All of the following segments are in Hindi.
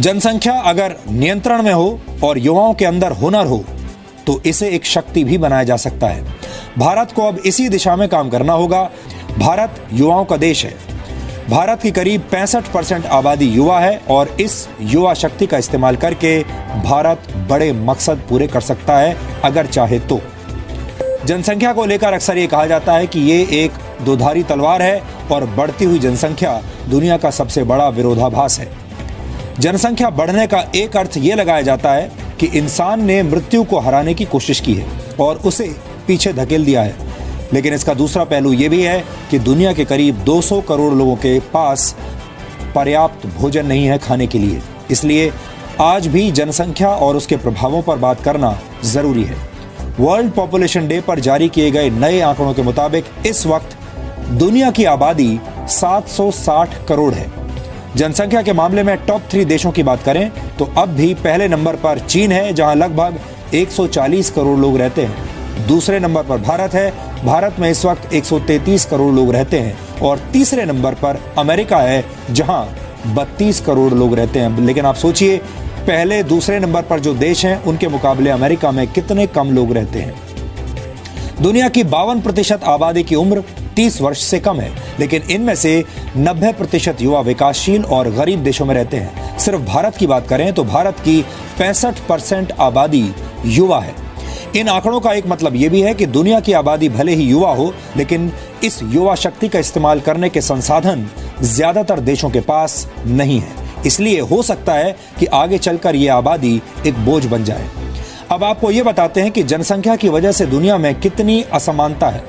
जनसंख्या अगर नियंत्रण में हो और युवाओं के अंदर हुनर हो तो इसे एक शक्ति भी बनाया जा सकता है। भारत को अब इसी दिशा में काम करना होगा। भारत युवाओं का देश है। भारत की करीब 65% आबादी युवा है और इस युवा शक्ति का इस्तेमाल करके भारत बड़े मकसद पूरे कर सकता है अगर चाहे तो। जनसंख्या को लेकर अक्सर ये कहा जाता है कि ये एक दोधारी तलवार है और बढ़ती हुई जनसंख्या दुनिया का सबसे बड़ा विरोधाभास है। जनसंख्या बढ़ने का एक अर्थ ये लगाया जाता है कि इंसान ने मृत्यु को हराने की कोशिश की है और उसे पीछे धकेल दिया है। लेकिन इसका दूसरा पहलू ये भी है कि दुनिया के करीब 200 करोड़ लोगों के पास पर्याप्त भोजन नहीं है खाने के लिए। इसलिए आज भी जनसंख्या और उसके प्रभावों पर बात करना जरूरी है। वर्ल्ड पॉपुलेशन डे पर जारी किए गए नए आंकड़ों के मुताबिक इस वक्त दुनिया की आबादी 760 करोड़ है। जनसंख्या के मामले में टॉप 3 देशों की बात करें तो अब भी पहले नंबर पर चीन है, जहां लगभग 140 करोड़ लोग रहते हैं। दूसरे नंबर पर भारत है। भारत में इस वक्त 133 करोड़ लोग रहते हैं। और तीसरे नंबर पर अमेरिका है, जहां 32 करोड़ लोग रहते हैं। लेकिन आप सोचिए, पहले दूसरे नंबर पर जो देश हैं उनके मुकाबले अमेरिका में कितने कम लोग रहते हैं। दुनिया की 52% आबादी की उम्र 30 वर्ष से कम है, लेकिन इनमें से 90% युवा विकासशील और गरीब देशों में रहते हैं। सिर्फ भारत की बात करें तो भारत की 65% आबादी युवा है। इन आंकड़ों का एक मतलब यह भी है कि दुनिया की आबादी भले ही युवा हो, लेकिन इस युवा शक्ति का इस्तेमाल करने के संसाधन ज्यादातर देशों के पास नहीं है। इसलिए हो सकता है कि आगे चलकर यह आबादी एक बोझ बन जाए। अब आपको यह बताते हैं कि जनसंख्या की वजह से दुनिया में कितनी असमानता है।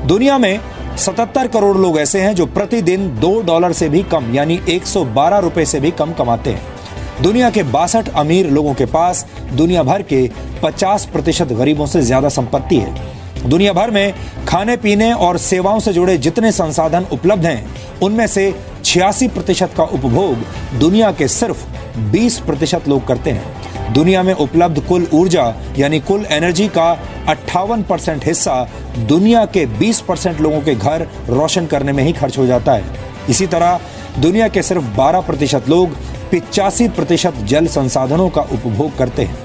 दुनिया में 77 करोड़ लोग ऐसे हैं जो प्रतिदिन $2 से भी कम यानी 112 रुपए से भी कम कमाते हैं। दुनिया के 62 अमीर लोगों के पास दुनिया भर के 50% गरीबों से ज्यादा संपत्ति है। दुनिया भर में खाने पीने और सेवाओं से जुड़े जितने संसाधन उपलब्ध हैं, उनमें से 86% का उपभोग दुनिया के सिर्फ 20% लोग करते हैं। दुनिया में उपलब्ध कुल ऊर्जा यानी कुल एनर्जी का 58% हिस्सा दुनिया के 20% लोगों के घर रोशन करने में ही खर्च हो जाता है। इसी तरह दुनिया के सिर्फ 12% लोग 85% जल संसाधनों का उपभोग करते हैं।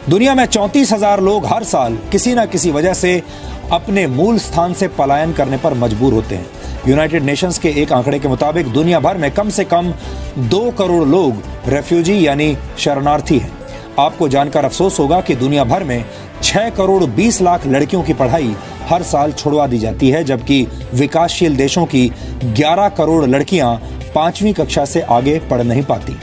दुनिया में 34,000 लोग हर साल किसी न किसी वजह से अपने मूल स्थान से पलायन करने पर मजबूर होते हैं। यूनाइटेड नेशंस के एक आंकड़े के मुताबिक दुनिया भर में कम से कम 2 करोड़ लोग रेफ्यूजी यानी शरणार्थी हैं। आपको जानकर अफसोस होगा कि दुनिया भर में 6 करोड़ 20 लाख लड़कियों की पढ़ाई हर साल छुड़वा दी जाती है, जबकि विकासशील देशों की 11 करोड़ लड़कियां 5वीं कक्षा से आगे पढ़ नहीं पाती।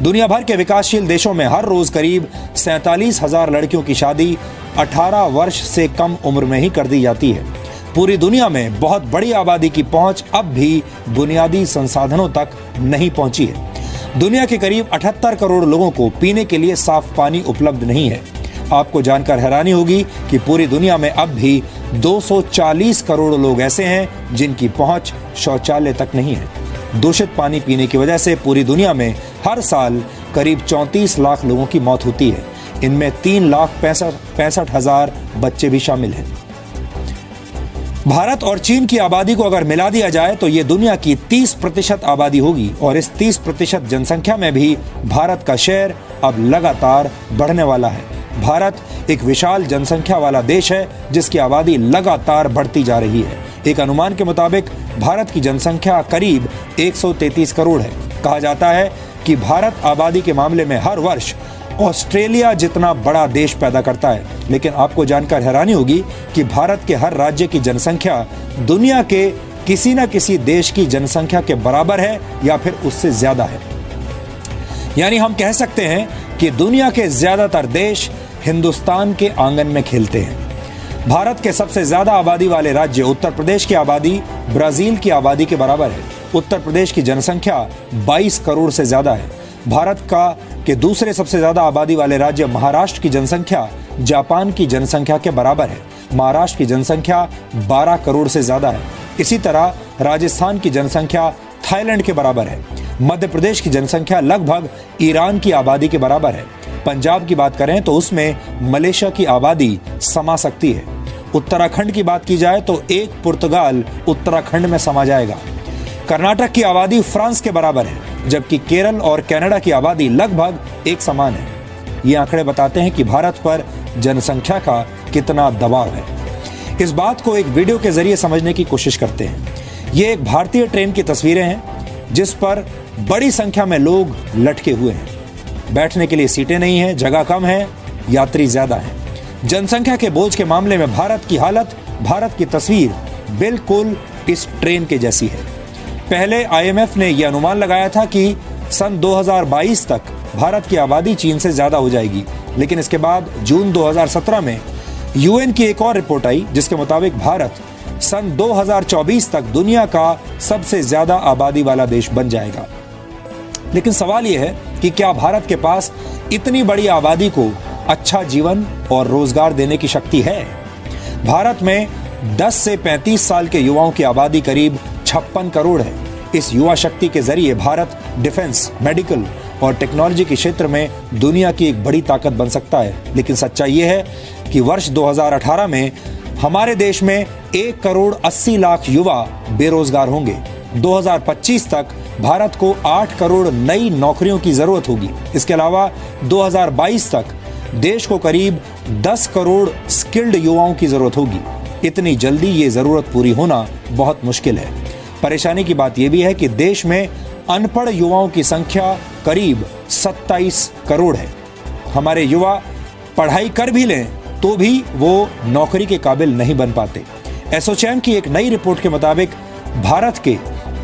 दुनिया भर के विकासशील देशों में हर रोज करीब 47,000 लड़कियों की शादी 18 वर्ष से कम उम्र में ही कर दी जाती है। पूरी दुनिया में बहुत बड़ी आबादी की पहुंच अब भी बुनियादी संसाधनों तक नहीं पहुंची है। दुनिया के करीब 78 करोड़ लोगों को पीने के लिए साफ पानी उपलब्ध नहीं है। आपको जानकर हैरानी होगी कि पूरी दुनिया में अब भी 240 करोड़ लोग ऐसे हैं जिनकी पहुंच शौचालय तक नहीं है। दूषित पानी पीने की वजह से पूरी दुनिया में हर साल करीब 34 लाख लोगों की मौत होती है। इनमें 3,65,000 बच्चे भी शामिल हैं। भारत और चीन की आबादी को अगर मिला दिया जाए तो ये दुनिया की 30% आबादी होगी और इस 30% जनसंख्या में भी भारत का शेयर अब लगातार बढ़ने वाला है। भारत एक विशाल जनसंख्या वाला देश है जिसकी आबादी लगातार बढ़ती जा रही है। एक अनुमान के मुताबिक भारत की जनसंख्या करीब 133 करोड़ है। कहा जाता है कि भारत आबादी के मामले में हर वर्ष ऑस्ट्रेलिया जितना बड़ा देश पैदा करता है। लेकिन आपको जानकर हैरानी होगी कि भारत के हर राज्य की जनसंख्या दुनिया के किसी न किसी देश की जनसंख्या के बराबर है या फिर उससे ज्यादा है। यानी हम कह सकते हैं कि दुनिया के ज्यादातर देश हिंदुस्तान के आंगन में खेलते हैं। भारत के सबसे ज्यादा आबादी वाले राज्य उत्तर प्रदेश की आबादी ब्राजील की आबादी के बराबर है। उत्तर प्रदेश की जनसंख्या 22 करोड़ से ज्यादा है। भारत के दूसरे सबसे ज्यादा आबादी वाले राज्य महाराष्ट्र की जनसंख्या जापान की जनसंख्या के बराबर है। महाराष्ट्र की जनसंख्या 12 करोड़ से ज्यादा है। इसी तरह राजस्थान की जनसंख्या थाईलैंड के बराबर है। मध्य प्रदेश की जनसंख्या लगभग ईरान की आबादी के बराबर है। पंजाब की बात करें तो उसमें मलेशिया की आबादी समा सकती है। उत्तराखंड की बात की जाए तो एक पुर्तगाल उत्तराखंड में समा जाएगा। कर्नाटक की आबादी फ्रांस के बराबर है, जबकि केरल और कनाडा की आबादी लगभग एक समान है। ये आंकड़े बताते हैं कि भारत पर जनसंख्या का कितना दबाव है। इस बात को एक वीडियो के जरिए समझने की कोशिश करते हैं। ये एक भारतीय ट्रेन की तस्वीरें हैं जिस पर बड़ी संख्या में लोग लटके हुए हैं। बैठने के लिए सीटें नहीं हैं, जगह कम है, यात्री ज्यादा हैं। जनसंख्या के बोझ के मामले में भारत की तस्वीर बिल्कुल इस ट्रेन के जैसी है। पहले IMF ने यह अनुमान लगाया था कि सन 2022 तक भारत की आबादी चीन से ज्यादा हो जाएगी, लेकिन इसके बाद जून 2017 में UN की एक और रिपोर्ट आई जिसके मुताबिक भारत सन 2024 तक दुनिया का सबसे ज्यादा आबादी वाला देश बन जाएगा। लेकिन सवाल यह है कि क्या भारत के पास इतनी बड़ी आबादी को अच्छा जीवन और रोजगार देने की शक्ति है? भारत में 10 से 35 साल के युवाओं की आबादी करीब 56 करोड़ है। इस युवा शक्ति के जरिए भारत डिफेंस, मेडिकल और टेक्नोलॉजी के क्षेत्र में दुनिया की एक बड़ी ताकत बन सकता है। लेकिन सच्चाई यह है कि वर्ष 2018 में हमारे देश में 1 करोड़ 80 लाख युवा बेरोजगार होंगे। 2025 तक भारत को 8 करोड़ नई नौकरियों की जरूरत होगी। इसके अलावा 2022 तक देश को करीब 10 करोड़ स्किल्ड युवाओं की जरूरत होगी। इतनी जल्दी ये जरूरत पूरी होना बहुत मुश्किल है। परेशानी की बात यह भी है कि देश में अनपढ़ युवाओं की संख्या करीब 27 करोड़ है। हमारे युवा पढ़ाई कर भी लें तो भी वो नौकरी के काबिल नहीं बन पाते। एसोचैम की एक नई रिपोर्ट के मुताबिक भारत के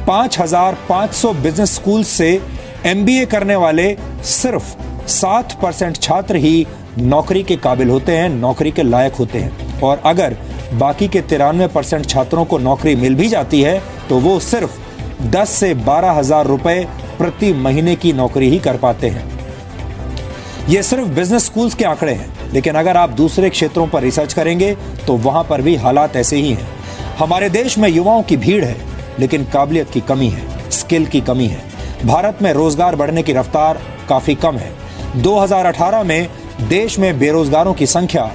5,500 बिजनेस स्कूल से MBA करने वाले सिर्फ 7% छात्र ही नौकरी के काबिल होते हैं, नौकरी के लायक होते हैं। और अगर बाकी के 93% छात्रों को नौकरी मिल भी जाती है तो वो सिर्फ 10 से 12 हजार रुपए प्रति महीने की नौकरी ही कर पाते हैं। ये सिर्फ बिजनेस स्कूल्स के आंकड़े हैं, लेकिन अगर आप दूसरे क्षेत्रों पर रिसर्च करेंगे तो वहां पर भी हालात ऐसे ही हैं। हमारे देश में युवाओं की भीड़ है, लेकिन काबिलियत की कमी है, स्किल की कमी है। भारत में रोजगार बढ़ने की रफ्तार काफी कम है। 2018 में देश में बेरोजगारों की संख्या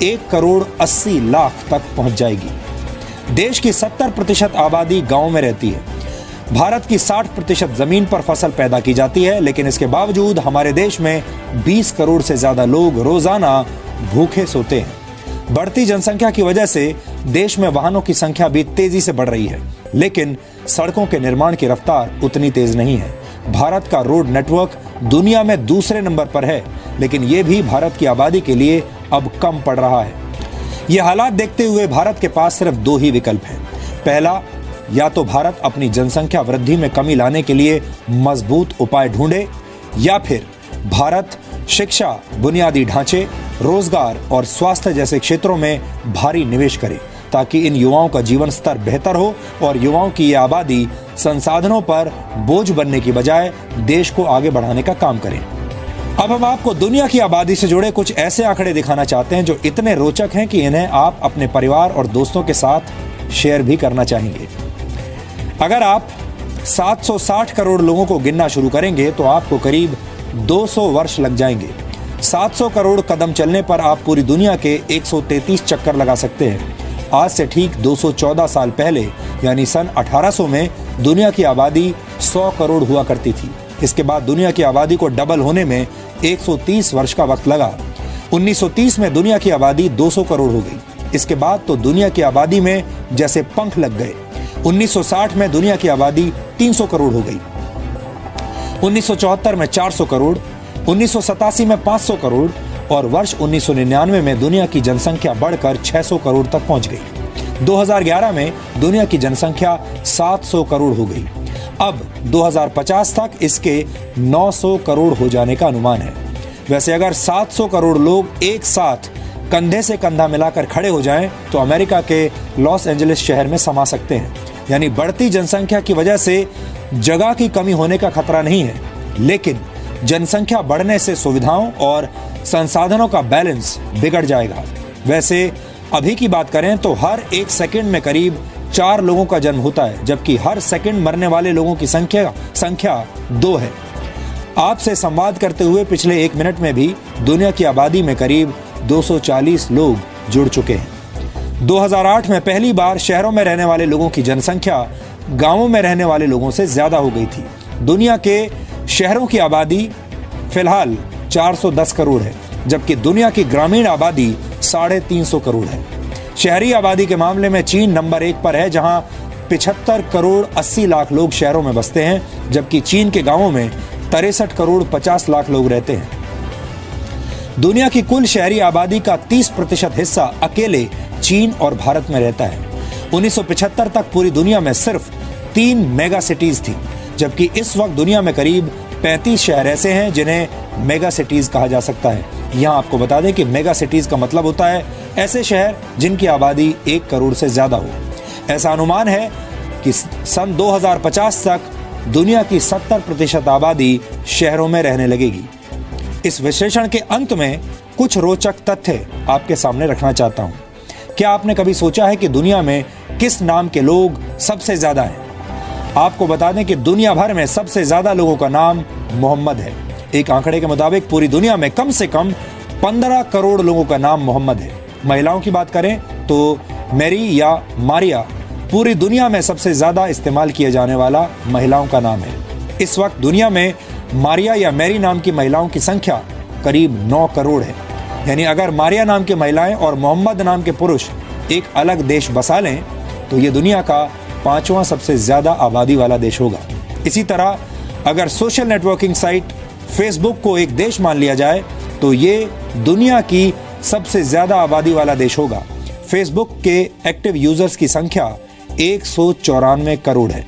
1 करोड़ 80 लाख तक पहुंच जाएगी। देश की 70% आबादी गांव में रहती है। भारत की 60% जमीन पर फसल पैदा की जाती है, लेकिन इसके बावजूद हमारे देश में 20 करोड़ से ज्यादा लोग रोजाना भूखे सोते हैं। बढ़ती जनसंख्या की वजह से देश में वाहनों की संख्या भी तेजी से बढ़ रही है, लेकिन सड़कों के निर्माण की रफ्तार उतनी तेज नहीं है। भारत का रोड नेटवर्क दुनिया में दूसरे नंबर पर है, लेकिन यह भी भारत की आबादी के लिए अब कम पड़ रहा है। ये हालात देखते हुए भारत के पास सिर्फ 2 ही विकल्प हैं। पहला, या तो भारत अपनी जनसंख्या वृद्धि में कमी लाने के लिए मजबूत उपाय ढूंढे, या फिर भारत शिक्षा, बुनियादी ढांचे, रोजगार और स्वास्थ्य जैसे क्षेत्रों में भारी निवेश करे, ताकि इन युवाओं का जीवन स्तर बेहतर हो और युवाओं की ये आबादी संसाधनों पर बोझ बनने की बजाय देश को आगे बढ़ाने का काम करे। अब हम आपको दुनिया की आबादी से जुड़े कुछ ऐसे आंकड़े दिखाना चाहते हैं जो इतने रोचक हैं कि इन्हें आप अपने परिवार और दोस्तों के साथ शेयर भी करना चाहेंगे। अगर आप 760 करोड़ लोगों को गिनना शुरू करेंगे तो आपको करीब 200 वर्ष लग जाएंगे। 700 करोड़ कदम चलने पर आप पूरी दुनिया के 133 चक्कर लगा सकते हैं। आज से ठीक 214 साल पहले यानी सन 1800 में दुनिया की आबादी 100 करोड़ हुआ करती थी। इसके बाद दुनिया की आबादी को डबल होने में 130 वर्ष का वक्त लगा। 1930 में दुनिया की आबादी 200 करोड़ हो गई। इसके बाद तो दुनिया की आबादी में जैसे पंख लग गए। 1960 में दुनिया की आबादी 300 करोड़ हो गई। 1974 में 400 करोड़, 1987 में 500 करोड़ और वर्ष 1999 में दुनिया की जनसंख्या बढ़कर 600 करोड़ तक पहुंच गई। 2011 में दुनिया की जनसंख्या 700 करोड़ हो गई। अब 2050 तक इसके 900 करोड़ हो जाने का अनुमान है। वैसे अगर 700 करोड़ लोग एक साथ कंधे से कंधा मिलाकर खड़े हो जाएं तो अमेरिका के लॉस एंजलिस शहर में समा सकते हैं। यानी बढ़ती जनसंख्या की वजह से जगह की कमी होने का खतरा नहीं है, लेकिन जनसंख्या बढ़ने से सुविधाओं और संसाधनों का बैलेंस बिगड़ जाएगा। वैसे अभी की बात करें तो हर 1 सेकंड में करीब 4 लोगों का जन्म होता है, जबकि हर सेकंड मरने वाले लोगों की संख्या 2 है। आपसे संवाद करते हुए पिछले 1 मिनट में भी दुनिया की आबादी में करीब 240 लोग जुड़ चुके हैं। 2008 में पहली बार शहरों में रहने वाले लोगों की जनसंख्या गांवों में रहने वाले लोगों से ज्यादा हो गई थी। दुनिया के शहरों की आबादी फिलहाल 410 करोड़ है, जबकि दुनिया की ग्रामीण आबादी 350 करोड़ है। शहरी आबादी के मामले में चीन नंबर 1 पर है, जहां 75 करोड़ 80 लाख लोग शहरों में बसते हैं, जबकि चीन के गांवों में 63 करोड़ 50 लाख लोग रहते हैं। दुनिया की कुल शहरी आबादी का 30% हिस्सा अकेले चीन और भारत में रहता है। 1975 तक पूरी दुनिया में सिर्फ 3 मेगा सिटीज थी, जबकि इस वक्त दुनिया में करीब 35 शहर ऐसे हैं जिन्हें मेगा सिटीज कहा जा सकता है। यहाँ आपको बता दें कि मेगा सिटीज का मतलब होता है ऐसे शहर जिनकी आबादी 1 करोड़ से ज्यादा हो। ऐसा अनुमान है कि सन 2050 तक दुनिया की 70% आबादी शहरों में रहने लगेगी। इस विश्लेषण के अंत में कुछ रोचक तथ्य आपके सामने रखना चाहता हूं। क्या आपने कभी सोचा है कि दुनिया में किस नाम के लोग सबसे ज्यादा हैं? आपको बता दें कि दुनिया भर में सबसे ज्यादा लोगों का नाम मोहम्मद है। एक आंकड़े के मुताबिक पूरी दुनिया में कम से कम 15 करोड़ लोगों का नाम मोहम्मद है। महिलाओं की बात करें तो मैरी या मारिया पूरी दुनिया में सबसे ज्यादा इस्तेमाल किए जाने वाला महिलाओं का नाम है। इस वक्त दुनिया में मारिया या मैरी नाम की महिलाओं की संख्या करीब 9 करोड़ है। यानी अगर मारिया नाम की महिलाएं और मोहम्मद नाम के पुरुष एक अलग देश बसा लें तो ये दुनिया का 5वां सबसे ज्यादा आबादी वाला देश होगा। इसी तरह अगर सोशल नेटवर्किंग साइट फेसबुक को एक देश मान लिया जाए तो ये दुनिया की सबसे ज्यादा आबादी वाला देश होगा। फेसबुक के एक्टिव यूजर्स की संख्या 194 करोड़ है।